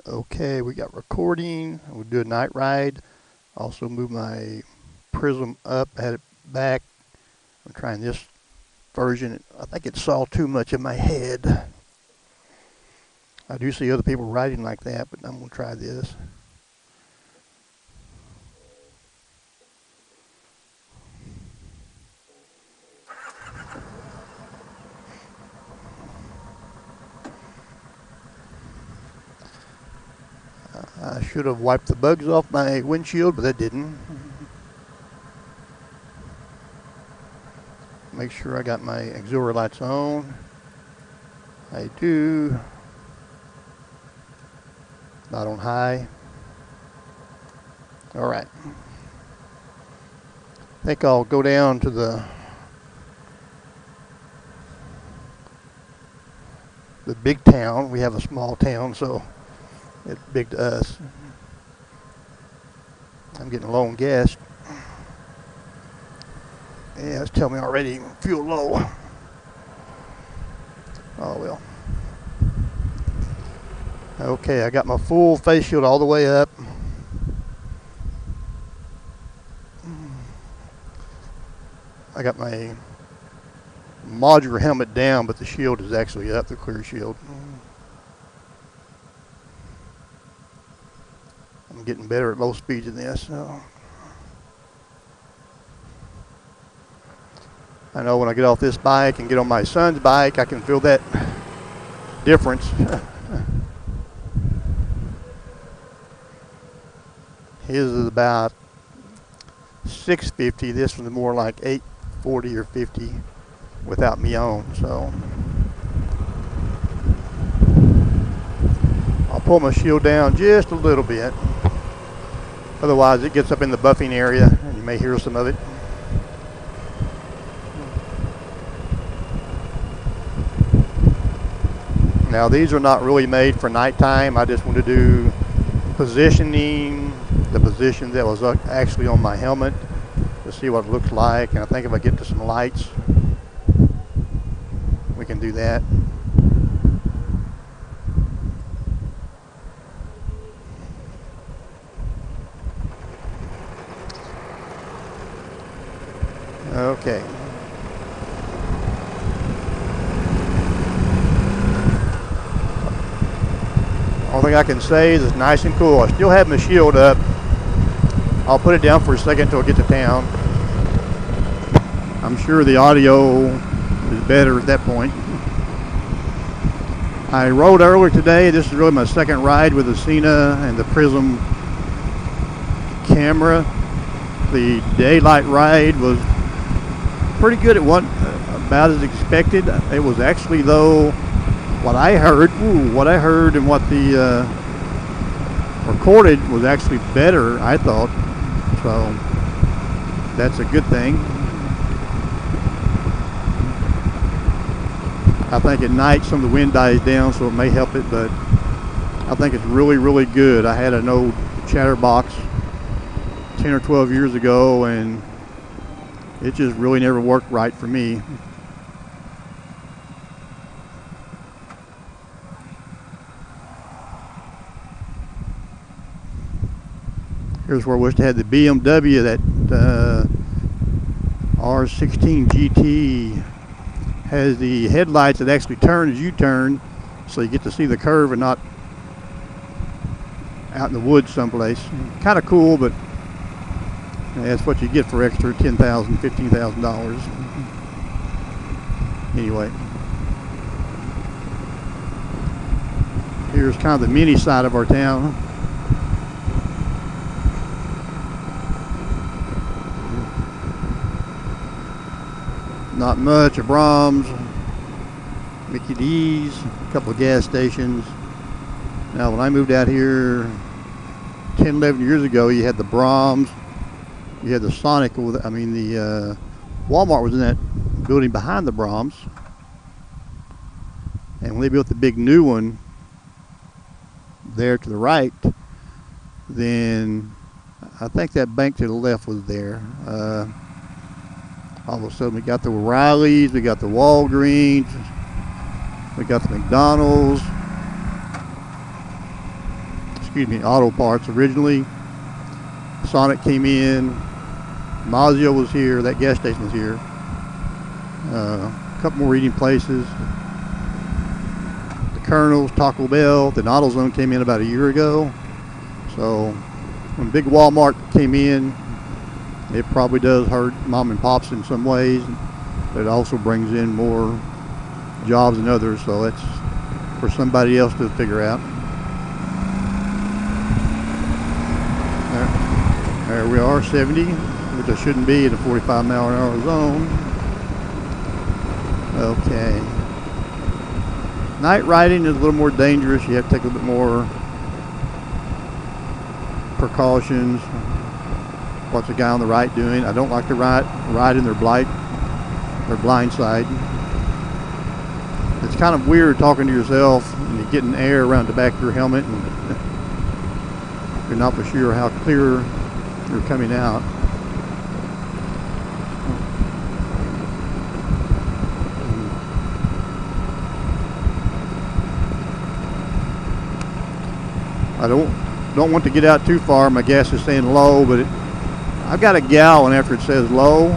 Okay, we got recording. We'll do a night ride. Also move my Prism up, had it back. I'm trying this version. I think it saw too much of my head. I do see other people riding like that, but I'm going to try this. I should have wiped the bugs off my windshield, but I didn't. Make sure I got my auxiliary lights on. I do. Not on high. All right. I think I'll go down to the big town. We have a small town, so it's big to us. I'm getting low on gas. Yeah, it's telling me already fuel low. Oh well. Okay, I got my full face shield all the way up. I got my modular helmet down, but the shield is actually up, the clear shield. I'm getting better at low speeds in this. So. I know when I get off this bike and get on my son's bike, I can feel that difference. His is about 650. This one's more like 840 or 50 without me on. So I'll pull my shield down just a little bit. Otherwise, it gets up in the buffing area, and you may hear some of it. Now, these are not really made for nighttime. I just want to do positioning, the position that was actually on my helmet, to see what it looks like. And I think if I get to some lights, we can do that. Okay. Only thing I can say is it's nice and cool. I still have my shield up. I'll put it down for a second until I get to town. I'm sure the audio is better at that point. I rode earlier today. This is really my second ride with the Sena and the Prism camera. The daylight ride was pretty good. It wasn't about as expected. It was actually, though, what I heard and what the recorded was actually better, I thought. So that's a good thing. I think at night some of the wind dies down, so it may help it, but I think it's really, really good. I had an old Chatterbox 10 or 12 years ago, and it just really never worked right for me. Here's where I wish I had the BMW, that R16 GT has the headlights that actually turn as you turn, so you get to see the curve and not out in the woods someplace. Kind of cool, but that's what you get for extra $10,000, $15,000. Anyway, here's kind of the mini side of our town. Not much. A Brahms, Mickey D's, a couple of gas stations. Now, when I moved out here 10, 11 years ago, you had the Brahms, you had the Sonic, the Walmart was in that building behind the Brahms. And when they built the big new one there to the right, then I think that bank to the left was there. All of a sudden we got the O'Reillys, we got the Walgreens, we got the McDonald's. auto parts. Originally, Sonic came in, Mazio was here, that gas station was here. A couple more eating places. The Colonel's, Taco Bell, the AutoZone came in about a year ago. So when Big Walmart came in, it probably does hurt mom and pops in some ways, but it also brings in more jobs than others, so that's for somebody else to figure out. There we are, 70, which I shouldn't be in a 45-mile-an-hour zone. Okay. Night riding is a little more dangerous. You have to take a little bit more precautions. What's the guy on the right doing? I don't like to ride in their blind side. It's kind of weird talking to yourself and you're getting air around the back of your helmet and you're not for sure how clear you're coming out. I don't want to get out too far. My gas is staying low, but I've got a gallon after it says low.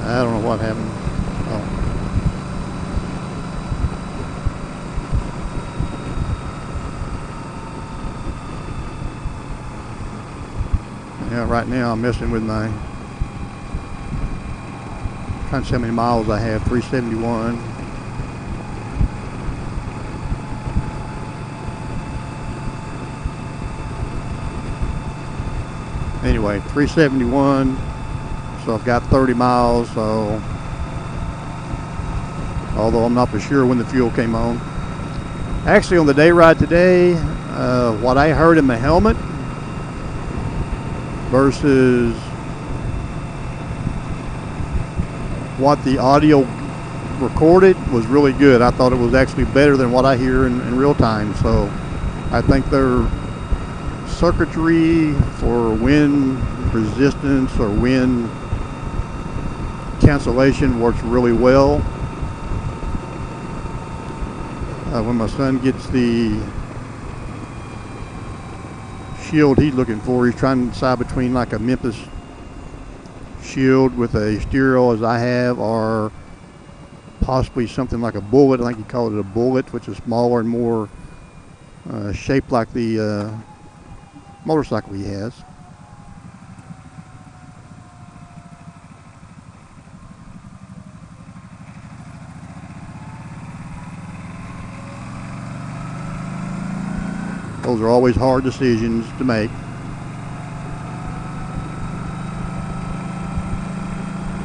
I don't know what happened. Oh. Yeah, right now I'm messing with my, trying to see how many miles I have. 371. Anyway, 371. So I've got 30 miles. So although I'm not for sure when the fuel came on. Actually, on the day ride today, what I heard in my helmet versus what the audio recorded was really good. I thought it was actually better than what I hear in real time. So I think their circuitry for wind resistance or wind cancellation works really well. When my son gets the shield he's looking for, he's trying to decide between like a Memphis shield with a stereo as I have, or possibly something like a Bullet. I think he called it a Bullet, which is smaller and more shaped like the motorcycle he has. Those are always hard decisions to make.